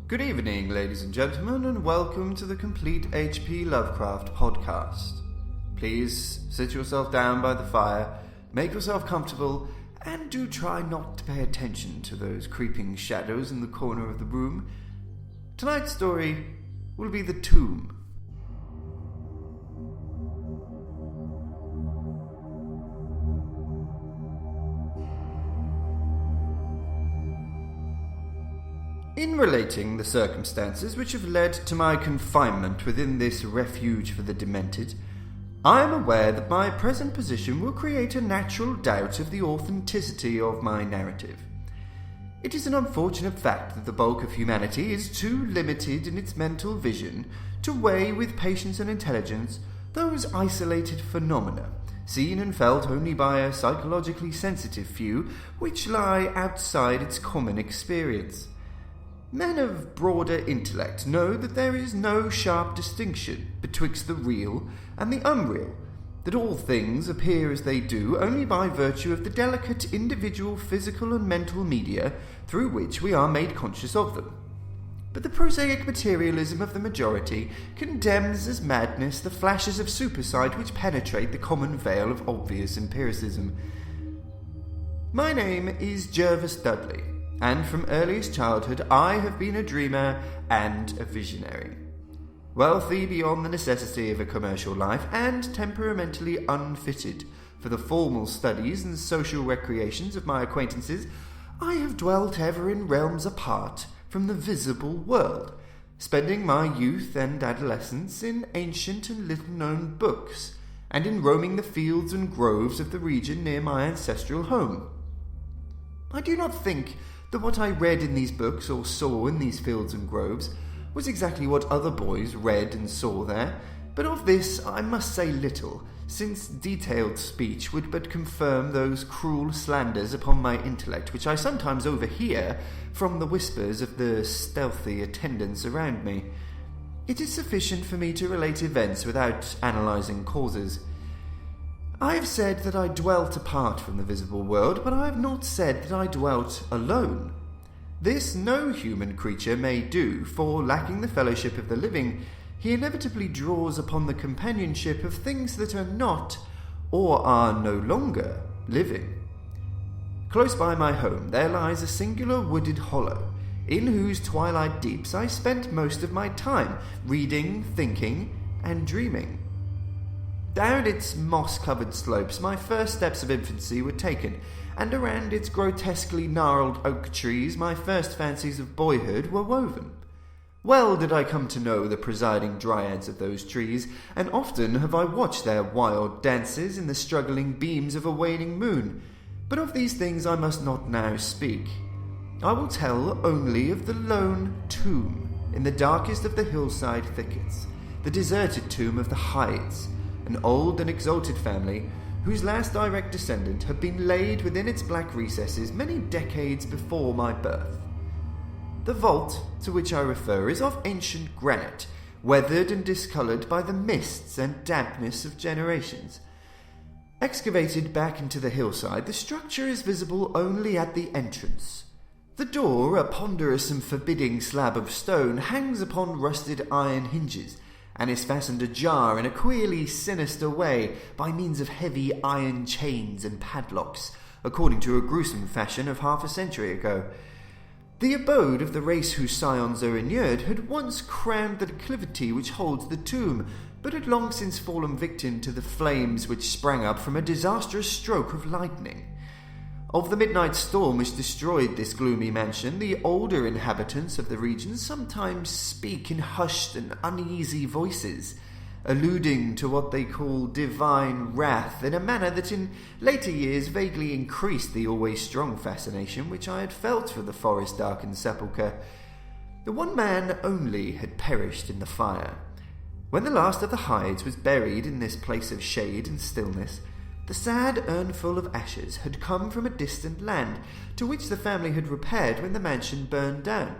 Good evening, ladies and gentlemen, and welcome to the Complete HP Lovecraft Podcast. Please sit yourself down by the fire, make yourself comfortable, and do try not to pay attention to those creeping shadows in the corner of the room. Tonight's story will be The Tomb. In relating the circumstances which have led to my confinement within this refuge for the demented, I am aware that my present position will create a natural doubt of the authenticity of my narrative. It is an unfortunate fact that the bulk of humanity is too limited in its mental vision to weigh with patience and intelligence those isolated phenomena, seen and felt only by a psychologically sensitive few, which lie outside its common experience. Men of broader intellect know that there is no sharp distinction betwixt the real and the unreal, that all things appear as they do only by virtue of the delicate individual physical and mental media through which we are made conscious of them. But the prosaic materialism of the majority condemns as madness the flashes of supersight which penetrate the common veil of obvious empiricism. My name is Jervis Dudley, and from earliest childhood I have been a dreamer and a visionary. Wealthy beyond the necessity of a commercial life and temperamentally unfitted for the formal studies and social recreations of my acquaintances, I have dwelt ever in realms apart from the visible world, spending my youth and adolescence in ancient and little-known books, and in roaming the fields and groves of the region near my ancestral home. I do not think that what I read in these books or saw in these fields and groves was exactly what other boys read and saw there, but of this I must say little, since detailed speech would but confirm those cruel slanders upon my intellect which I sometimes overhear from the whispers of the stealthy attendants around me. It is sufficient for me to relate events without analysing causes. I have said that I dwelt apart from the visible world, but I have not said that I dwelt alone. This no human creature may do, for lacking the fellowship of the living, he inevitably draws upon the companionship of things that are not, or are no longer, living. Close by my home there lies a singular wooded hollow, in whose twilight deeps I spent most of my time, reading, thinking, and dreaming. Down its moss-covered slopes my first steps of infancy were taken, and around its grotesquely gnarled oak trees my first fancies of boyhood were woven. Well did I come to know the presiding dryads of those trees, and often have I watched their wild dances in the struggling beams of a waning moon. But of these things I must not now speak. I will tell only of the lone tomb in the darkest of the hillside thickets, the deserted tomb of the Hydes, an old and exalted family whose last direct descendant had been laid within its black recesses many decades before my birth. The vault to which I refer is of ancient granite, weathered and discoloured by the mists and dampness of generations. Excavated back into the hillside, the structure is visible only at the entrance. The door, a ponderous and forbidding slab of stone, hangs upon rusted iron hinges, and is fastened ajar in a queerly sinister way by means of heavy iron chains and padlocks, according to a gruesome fashion of half a century ago. The abode of the race whose scions are inured had once crowned the declivity which holds the tomb, but had long since fallen victim to the flames which sprang up from a disastrous stroke of lightning. Of the midnight storm which destroyed this gloomy mansion, the older inhabitants of the region sometimes speak in hushed and uneasy voices, alluding to what they call divine wrath in a manner that in later years vaguely increased the always strong fascination which I had felt for the forest-darkened sepulchre. The one man only had perished in the fire. When the last of the Hydes was buried in this place of shade and stillness, the sad urnful of ashes had come from a distant land, to which the family had repaired when the mansion burned down.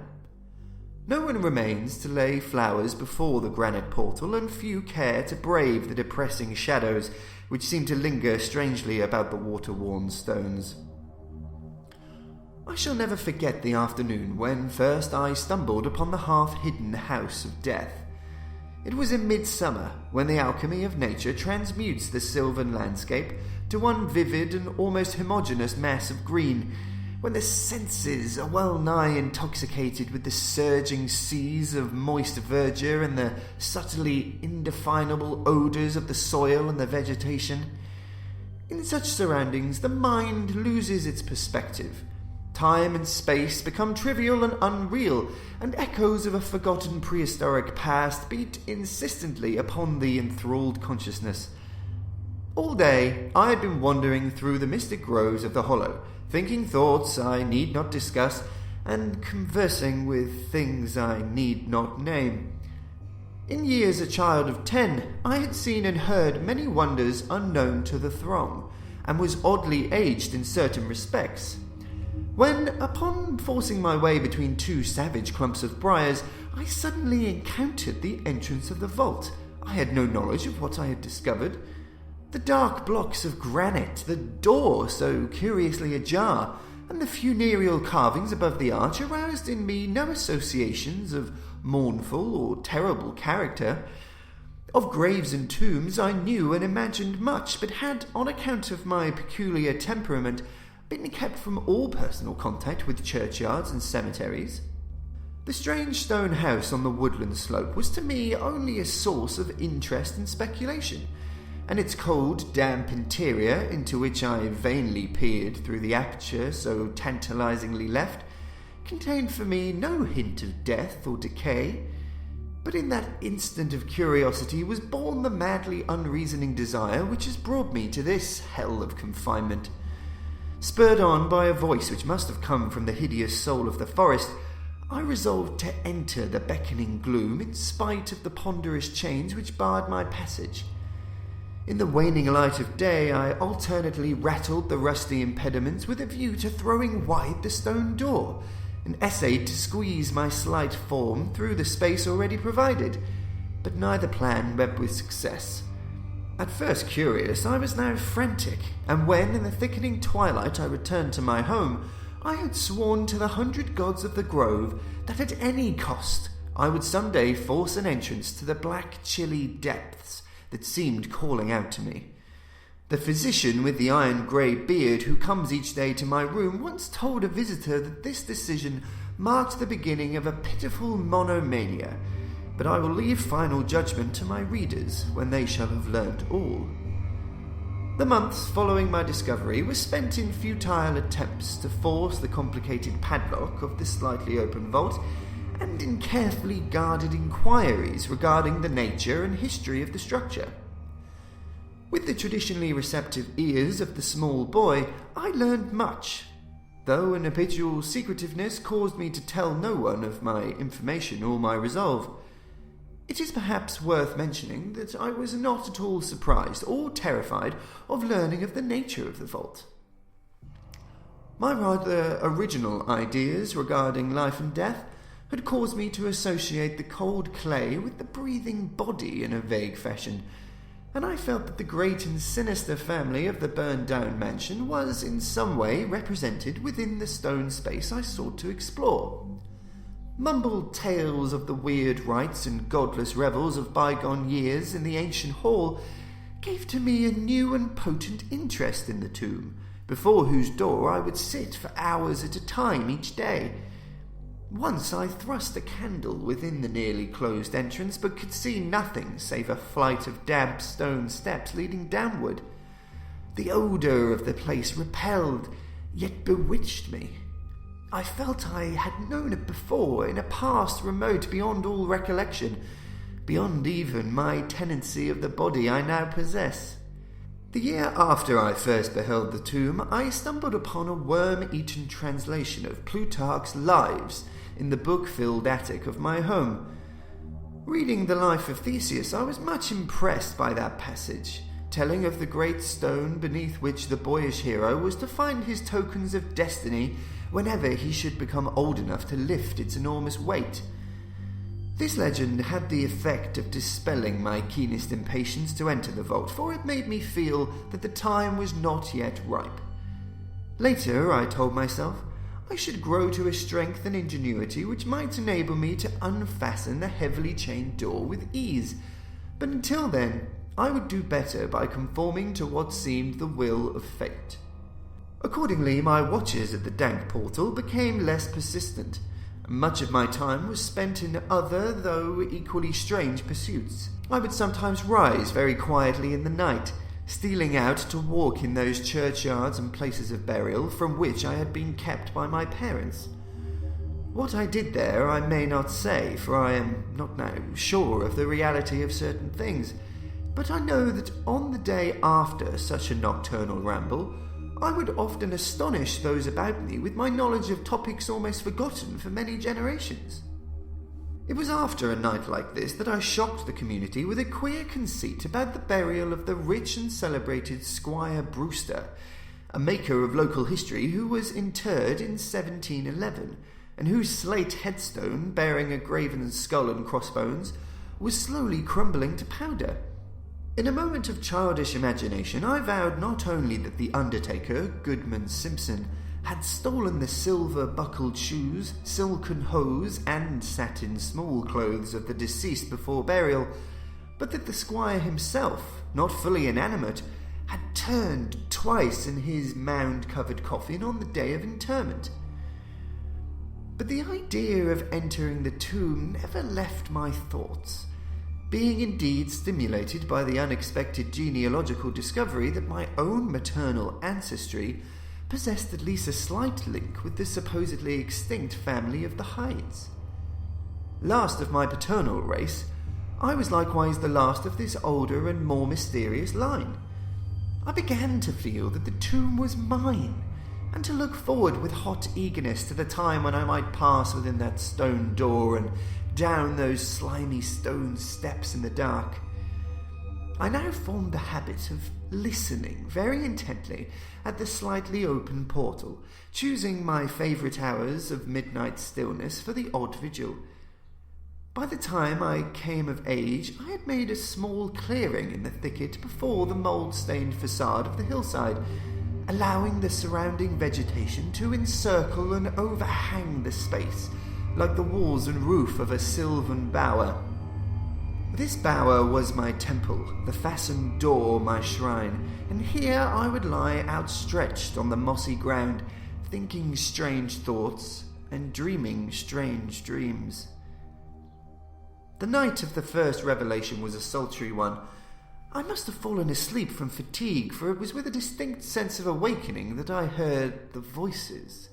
No one remains to lay flowers before the granite portal, and few care to brave the depressing shadows which seem to linger strangely about the water-worn stones. I shall never forget the afternoon when first I stumbled upon the half-hidden house of death. It was in midsummer, when the alchemy of nature transmutes the sylvan landscape to one vivid and almost homogeneous mass of green, when the senses are well nigh intoxicated with the surging seas of moist verdure and the subtly indefinable odours of the soil and the vegetation. In such surroundings, the mind loses its perspective. Time and space become trivial and unreal, and echoes of a forgotten prehistoric past beat insistently upon the enthralled consciousness. All day I had been wandering through the mystic groves of the Hollow, thinking thoughts I need not discuss, and conversing with things I need not name. In years a child of 10, I had seen and heard many wonders unknown to the throng, and was oddly aged in certain respects. When, upon forcing my way between two savage clumps of briars, I suddenly encountered the entrance of the vault, I had no knowledge of what I had discovered. The dark blocks of granite, the door so curiously ajar, and the funereal carvings above the arch aroused in me no associations of mournful or terrible character. Of graves and tombs I knew and imagined much, but had, on account of my peculiar temperament, been kept from all personal contact with churchyards and cemeteries. The strange stone house on the woodland slope was to me only a source of interest and speculation, and its cold, damp interior, into which I vainly peered through the aperture so tantalizingly left, contained for me no hint of death or decay. But in that instant of curiosity was born the madly unreasoning desire which has brought me to this hell of confinement. Spurred on by a voice which must have come from the hideous soul of the forest, I resolved to enter the beckoning gloom in spite of the ponderous chains which barred my passage. In the waning light of day, I alternately rattled the rusty impediments with a view to throwing wide the stone door, and essayed to squeeze my slight form through the space already provided, but neither plan met with success. At first curious, I was now frantic, and when in the thickening twilight I returned to my home, I had sworn to the 100 gods of the grove that at any cost I would some day force an entrance to the black chilly depths that seemed calling out to me. The physician with the iron-grey beard who comes each day to my room once told a visitor that this decision marked the beginning of a pitiful monomania, but I will leave final judgment to my readers when they shall have learnt all. The months following my discovery were spent in futile attempts to force the complicated padlock of the slightly open vault, and in carefully guarded inquiries regarding the nature and history of the structure. With the traditionally receptive ears of the small boy, I learned much, though an habitual secretiveness caused me to tell no one of my information or my resolve. It is perhaps worth mentioning that I was not at all surprised or terrified of learning of the nature of the vault. My rather original ideas regarding life and death had caused me to associate the cold clay with the breathing body in a vague fashion, and I felt that the great and sinister family of the burned-down mansion was in some way represented within the stone space I sought to explore. Mumbled tales of the weird rites and godless revels of bygone years in the ancient hall gave to me a new and potent interest in the tomb, before whose door I would sit for hours at a time each day. Once I thrust a candle within the nearly closed entrance, but could see nothing save a flight of damp stone steps leading downward. The odour of the place repelled, yet bewitched me. I felt I had known it before, in a past remote beyond all recollection, beyond even my tenancy of the body I now possess. The year after I first beheld the tomb, I stumbled upon a worm-eaten translation of Plutarch's Lives in the book-filled attic of my home. Reading the life of Theseus, I was much impressed by that passage, telling of the great stone beneath which the boyish hero was to find his tokens of destiny whenever he should become old enough to lift its enormous weight. This legend had the effect of dispelling my keenest impatience to enter the vault, for it made me feel that the time was not yet ripe. Later, I told myself, I should grow to a strength and ingenuity which might enable me to unfasten the heavily chained door with ease. But until then, I would do better by conforming to what seemed the will of fate. Accordingly, my watches at the dank portal became less persistent. Much of my time was spent in other, though equally strange, pursuits. I would sometimes rise very quietly in the night, stealing out to walk in those churchyards and places of burial from which I had been kept by my parents. What I did there I may not say, for I am not now sure of the reality of certain things, but I know that on the day after such a nocturnal ramble, I would often astonish those about me with my knowledge of topics almost forgotten for many generations. It was after a night like this that I shocked the community with a queer conceit about the burial of the rich and celebrated Squire Brewster, a maker of local history who was interred in 1711, and whose slate headstone, bearing a graven skull and crossbones, was slowly crumbling to powder. In a moment of childish imagination, I vowed not only that the undertaker, Goodman Simpson, had stolen the silver-buckled shoes, silken hose, and satin small clothes of the deceased before burial, but that the squire himself, not fully inanimate, had turned twice in his mound-covered coffin on the day of interment. But the idea of entering the tomb never left my thoughts, being indeed stimulated by the unexpected genealogical discovery that my own maternal ancestry possessed at least a slight link with the supposedly extinct family of the Hydes. Last of my paternal race, I was likewise the last of this older and more mysterious line. I began to feel that the tomb was mine, and to look forward with hot eagerness to the time when I might pass within that stone door and down those slimy stone steps in the dark. I now formed the habit of listening very intently at the slightly open portal, choosing my favourite hours of midnight stillness for the odd vigil. By the time I came of age, I had made a small clearing in the thicket before the mould-stained facade of the hillside, allowing the surrounding vegetation to encircle and overhang the space like the walls and roof of a sylvan bower. This bower was my temple, the fastened door my shrine, and here I would lie outstretched on the mossy ground, thinking strange thoughts and dreaming strange dreams. The night of the first revelation was a sultry one. I must have fallen asleep from fatigue, for it was with a distinct sense of awakening that I heard the voices.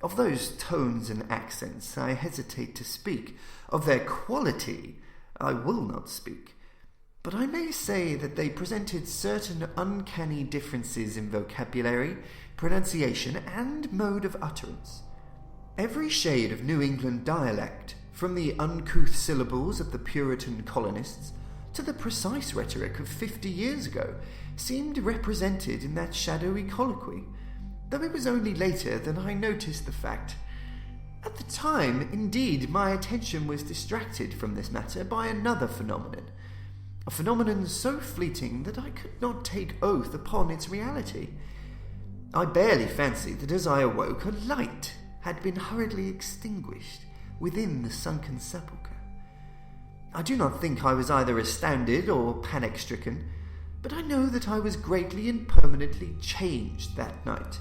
Of those tones and accents I hesitate to speak. Of their quality I will not speak. But I may say that they presented certain uncanny differences in vocabulary, pronunciation, and mode of utterance. Every shade of New England dialect, from the uncouth syllables of the Puritan colonists to the precise rhetoric of 50 years ago, seemed represented in that shadowy colloquy, though it was only later that I noticed the fact. At the time, indeed, my attention was distracted from this matter by another phenomenon, a phenomenon so fleeting that I could not take oath upon its reality. I barely fancied that as I awoke, a light had been hurriedly extinguished within the sunken sepulchre. I do not think I was either astounded or panic-stricken, but I know that I was greatly and permanently changed that night.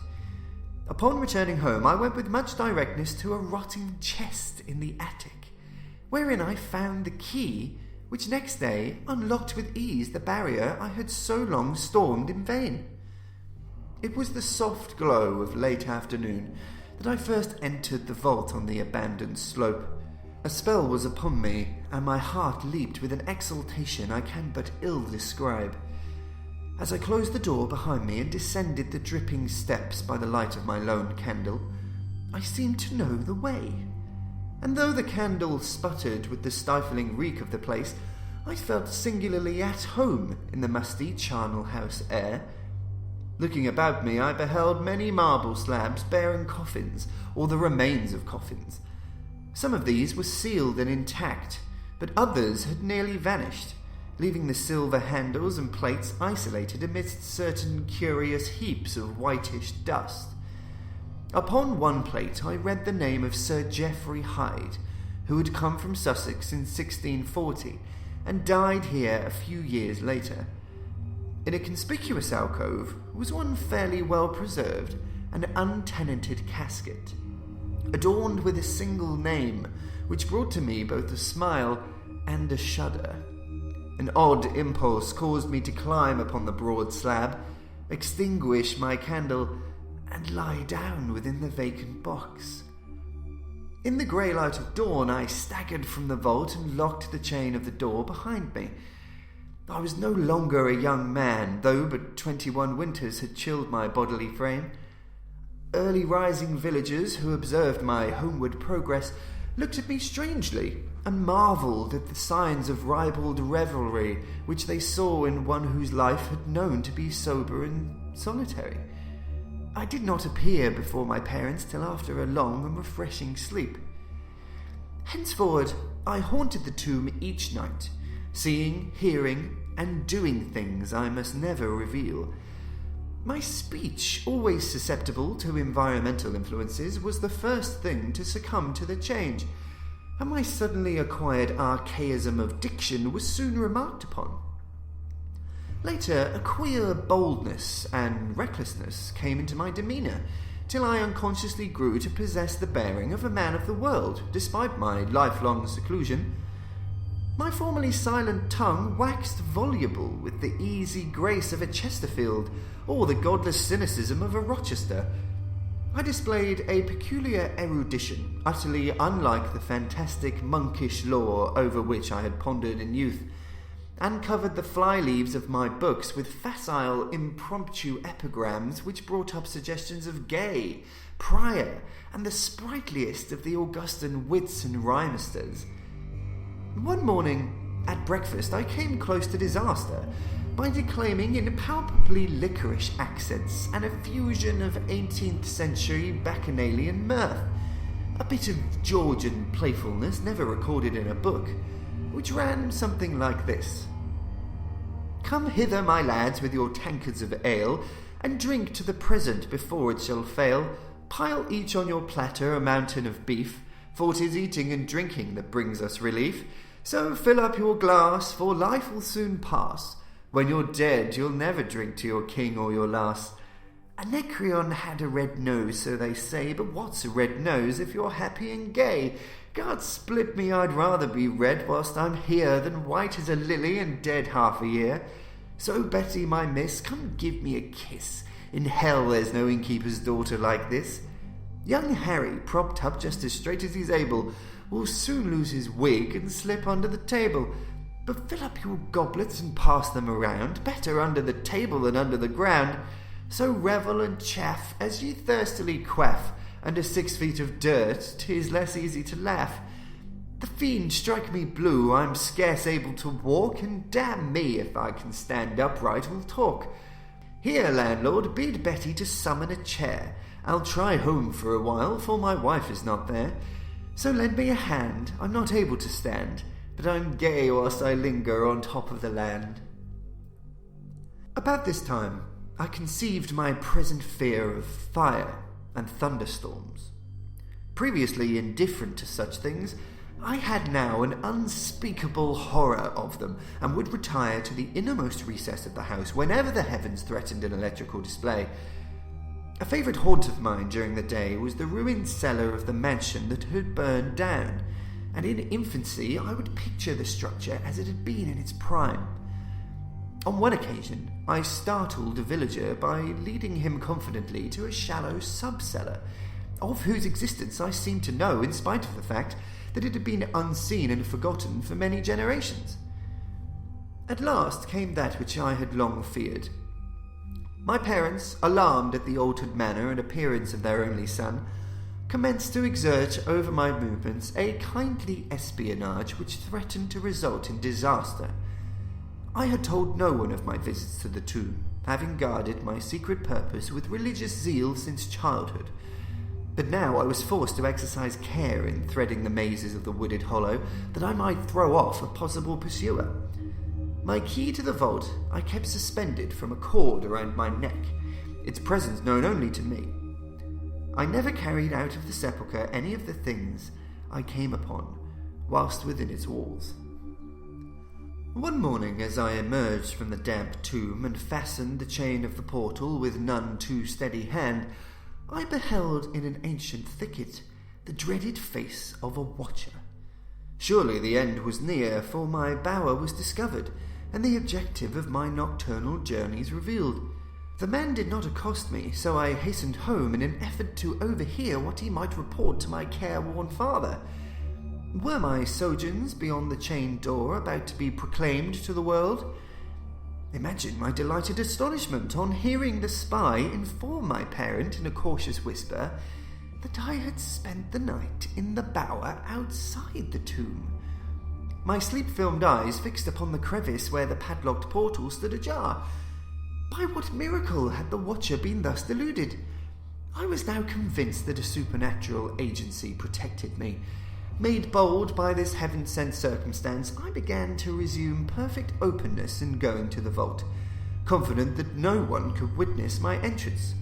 Upon returning home, I went with much directness to a rotting chest in the attic, wherein I found the key which next day unlocked with ease the barrier I had so long stormed in vain. It was the soft glow of late afternoon that I first entered the vault on the abandoned slope. A spell was upon me, and my heart leaped with an exultation I can but ill describe. As I closed the door behind me and descended the dripping steps by the light of my lone candle, I seemed to know the way. And though the candle sputtered with the stifling reek of the place, I felt singularly at home in the musty charnel house air. Looking about me, I beheld many marble slabs bearing coffins, or the remains of coffins. Some of these were sealed and intact, but others had nearly vanished, leaving the silver handles and plates isolated amidst certain curious heaps of whitish dust. Upon one plate I read the name of Sir Geoffrey Hyde, who had come from Sussex in 1640 and died here a few years later. In a conspicuous alcove was one fairly well preserved and untenanted casket, adorned with a single name, which brought to me both a smile and a shudder. An odd impulse caused me to climb upon the broad slab, extinguish my candle, and lie down within the vacant box. In the grey light of dawn, I staggered from the vault and locked the chain of the door behind me. I was no longer a young man, though but 21 winters had chilled my bodily frame. Early rising villagers who observed my homeward progress looked at me strangely and marvelled at the signs of ribald revelry which they saw in one whose life had known to be sober and solitary. I did not appear before my parents till after a long and refreshing sleep. Henceforward, I haunted the tomb each night, seeing, hearing, and doing things I must never reveal. My speech, always susceptible to environmental influences, was the first thing to succumb to the change, and my suddenly acquired archaism of diction was soon remarked upon. Later, a queer boldness and recklessness came into my demeanour, till I unconsciously grew to possess the bearing of a man of the world, despite my lifelong seclusion. My formerly silent tongue waxed voluble with the easy grace of a Chesterfield, or the godless cynicism of a Rochester. I displayed a peculiar erudition, utterly unlike the fantastic monkish lore over which I had pondered in youth, and covered the fly-leaves of my books with facile, impromptu epigrams which brought up suggestions of Gay, Prior, and the sprightliest of the Augustan wits and rhymesters. One morning, at breakfast, I came close to disaster by declaiming in palpably licorice accents and a fusion of 18th century bacchanalian mirth, a bit of Georgian playfulness never recorded in a book, which ran something like this. "Come hither, my lads, with your tankards of ale, and drink to the present before it shall fail. Pile each on your platter a mountain of beef, for 'tis eating and drinking that brings us relief. So fill up your glass, for life will soon pass. When you're dead, you'll never drink to your king or your lass. Anacreon had a red nose, so they say, but what's a red nose if you're happy and gay? God split me, I'd rather be red whilst I'm here than white as a lily and dead half a year. So, Betty, my miss, come give me a kiss. In hell there's no innkeeper's daughter like this. Young Harry, propped up just as straight as he's able, will soon lose his wig and slip under the table. But fill up your goblets and pass them around, better under the table than under the ground. So revel and chaff as ye thirstily quaff. Under 6 feet of dirt, 'tis less easy to laugh. The fiend strike me blue, I'm scarce able to walk, and damn me if I can stand upright or talk. Here, landlord, bid Betty to summon a chair. I'll try home for a while, for my wife is not there. So lend me a hand, I'm not able to stand, but I'm gay whilst I linger on top of the land." About this time, I conceived my present fear of fire and thunderstorms. Previously indifferent to such things, I had now an unspeakable horror of them, and would retire to the innermost recess of the house whenever the heavens threatened an electrical display. A favourite haunt of mine during the day was the ruined cellar of the mansion that had burned down, and in infancy I would picture the structure as it had been in its prime. On one occasion, I startled a villager by leading him confidently to a shallow sub-cellar, of whose existence I seemed to know in spite of the fact that it had been unseen and forgotten for many generations. At last came that which I had long feared. My parents, alarmed at the altered manner and appearance of their only son, commenced to exert over my movements a kindly espionage which threatened to result in disaster. I had told no one of my visits to the tomb, having guarded my secret purpose with religious zeal since childhood. But now I was forced to exercise care in threading the mazes of the wooded hollow, that I might throw off a possible pursuer. My key to the vault I kept suspended from a cord around my neck, its presence known only to me. I never carried out of the sepulchre any of the things I came upon whilst within its walls. One morning, as I emerged from the damp tomb and fastened the chain of the portal with none too steady hand, I beheld in an ancient thicket the dreaded face of a watcher. Surely the end was near, for my bower was discovered, and the objective of my nocturnal journeys revealed. The man did not accost me, so I hastened home in an effort to overhear what he might report to my careworn father. Were my sojourns beyond the chained door about to be proclaimed to the world? Imagine my delighted astonishment on hearing the spy inform my parent in a cautious whisper that I had spent the night in the bower outside the tomb. My sleep-filmed eyes fixed upon the crevice where the padlocked portal stood ajar. By what miracle had the watcher been thus deluded? I was now convinced that a supernatural agency protected me. Made bold by this heaven-sent circumstance, I began to resume perfect openness in going to the vault, confident that no one could witness my entrance.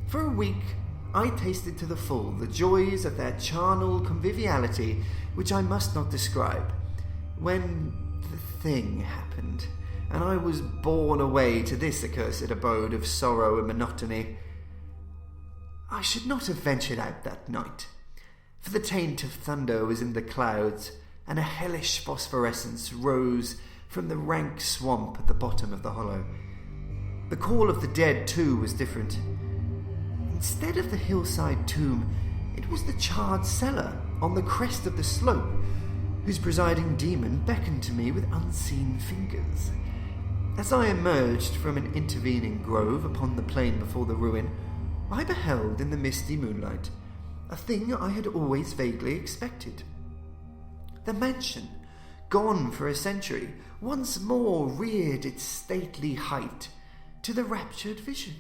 For a week, I tasted to the full the joys of that charnel conviviality which I must not describe, when the thing happened, and I was borne away to this accursed abode of sorrow and monotony. I should not have ventured out that night, for the taint of thunder was in the clouds, and a hellish phosphorescence rose from the rank swamp at the bottom of the hollow. The call of the dead, too, was different. Instead of the hillside tomb, it was the charred cellar on the crest of the slope, whose presiding demon beckoned to me with unseen fingers. As I emerged from an intervening grove upon the plain before the ruin, I beheld in the misty moonlight a thing I had always vaguely expected. The mansion, gone for a century, once more reared its stately height to the raptured vision.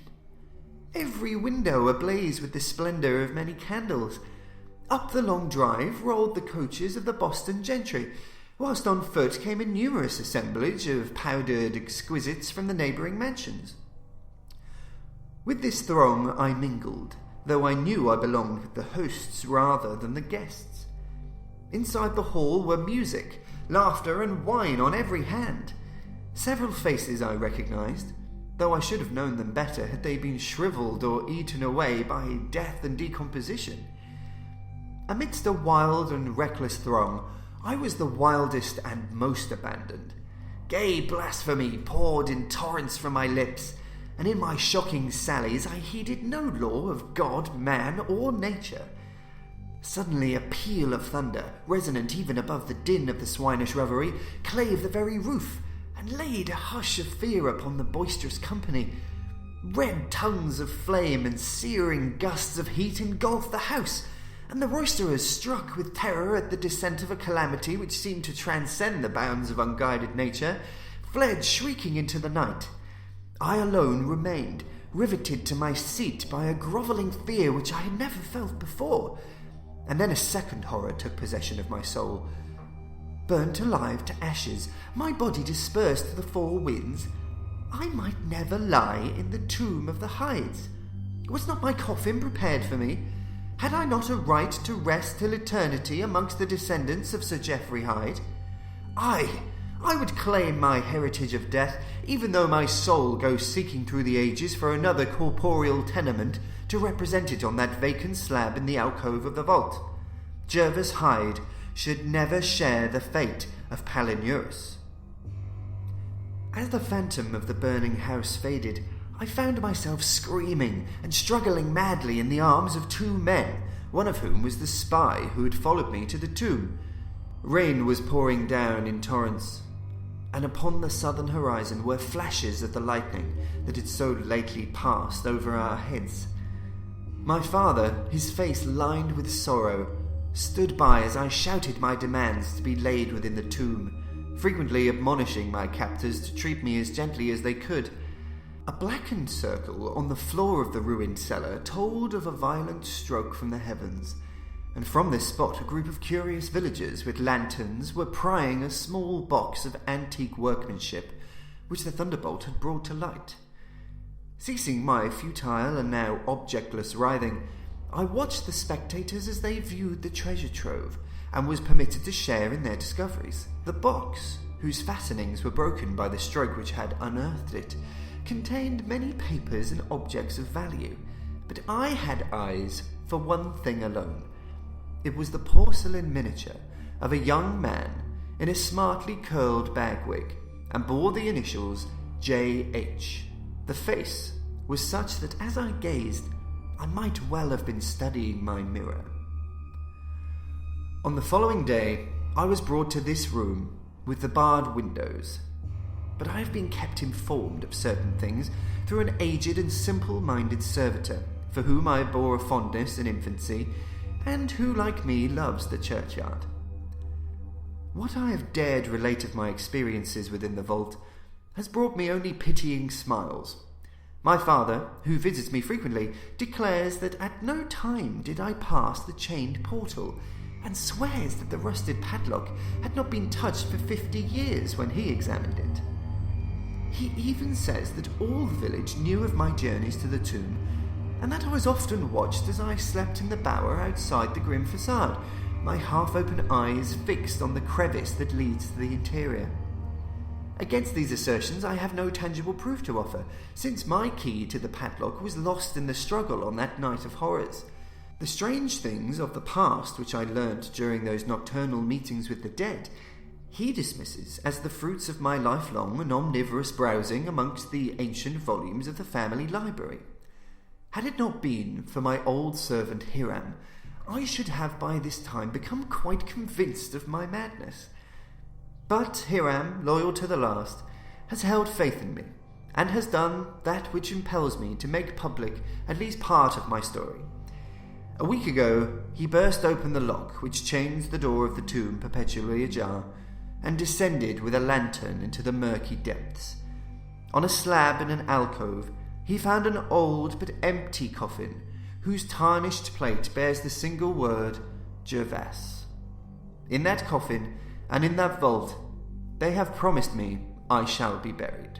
Every window ablaze with the splendour of many candles. Up the long drive rolled the coaches of the Boston gentry, whilst on foot came a numerous assemblage of powdered exquisites from the neighbouring mansions. With this throng I mingled, though I knew I belonged with the hosts rather than the guests. Inside the hall were music, laughter, and wine on every hand. Several faces I recognised, though I should have known them better had they been shrivelled or eaten away by death and decomposition. Amidst a wild and reckless throng, I was the wildest and most abandoned. Gay blasphemy poured in torrents from my lips, and in my shocking sallies I heeded no law of God, man, or nature. Suddenly a peal of thunder, resonant even above the din of the swinish revelry, clave the very roof, and laid a hush of fear upon the boisterous company. Red tongues of flame and searing gusts of heat engulfed the house, and the roisterers, struck with terror at the descent of a calamity which seemed to transcend the bounds of unguided nature, fled shrieking into the night. I alone remained, riveted to my seat by a grovelling fear which I had never felt before. And then a second horror took possession of my soul. Burnt alive to ashes, my body dispersed to the four winds, I might never lie in the tomb of the Hydes. Was not my coffin prepared for me? Had I not a right to rest till eternity amongst the descendants of Sir Geoffrey Hyde? I would claim my heritage of death, even though my soul goes seeking through the ages for another corporeal tenement to represent it on that vacant slab in the alcove of the vault. Jervis Hyde should never share the fate of Palinurus. As the phantom of the burning house faded, I found myself screaming and struggling madly in the arms of two men, one of whom was the spy who had followed me to the tomb. Rain was pouring down in torrents, and upon the southern horizon were flashes of the lightning that had so lately passed over our heads. My father, his face lined with sorrow, stood by as I shouted my demands to be laid within the tomb, frequently admonishing my captors to treat me as gently as they could. A blackened circle on the floor of the ruined cellar told of a violent stroke from the heavens, and from this spot a group of curious villagers with lanterns were prying a small box of antique workmanship which the thunderbolt had brought to light. Ceasing my futile and now objectless writhing, I watched the spectators as they viewed the treasure trove, and was permitted to share in their discoveries. The box, whose fastenings were broken by the stroke which had unearthed it, contained many papers and objects of value, but I had eyes for one thing alone. It was the porcelain miniature of a young man in a smartly curled bagwig, and bore the initials J.H. The face was such that as I gazed, I might well have been studying my mirror. On the following day, I was brought to this room with the barred windows, but I have been kept informed of certain things through an aged and simple-minded servitor, for whom I bore a fondness in infancy, and who, like me, loves the churchyard. What I have dared relate of my experiences within the vault has brought me only pitying smiles. My father, who visits me frequently, declares that at no time did I pass the chained portal, and swears that the rusted padlock had not been touched for 50 years when he examined it. He even says that all the village knew of my journeys to the tomb, and that I was often watched as I slept in the bower outside the grim facade, my half-open eyes fixed on the crevice that leads to the interior. Against these assertions I have no tangible proof to offer, since my key to the padlock was lost in the struggle on that night of horrors. The strange things of the past which I learnt during those nocturnal meetings with the dead, he dismisses as the fruits of my lifelong and omnivorous browsing amongst the ancient volumes of the family library. Had it not been for my old servant Hiram, I should have by this time become quite convinced of my madness. But Hiram, loyal to the last, has held faith in me, and has done that which impels me to make public at least part of my story. A week ago, he burst open the lock which chains the door of the tomb perpetually ajar, and descended with a lantern into the murky depths. On a slab in an alcove, he found an old but empty coffin, whose tarnished plate bears the single word, Gervais. In that coffin, and in that vault, they have promised me I shall be buried.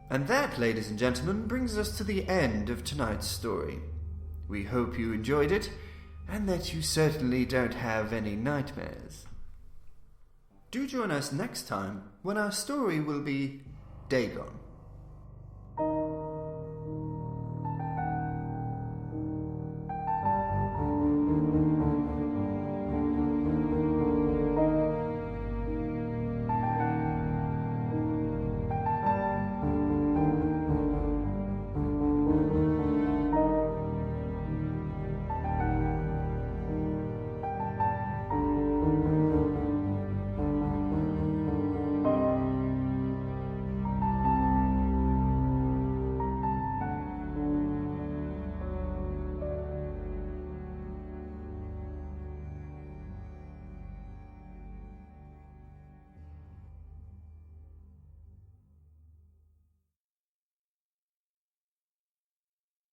And that, ladies and gentlemen, brings us to the end of tonight's story. We hope you enjoyed it, and that you certainly don't have any nightmares. Do join us next time, when our story will be Dagon.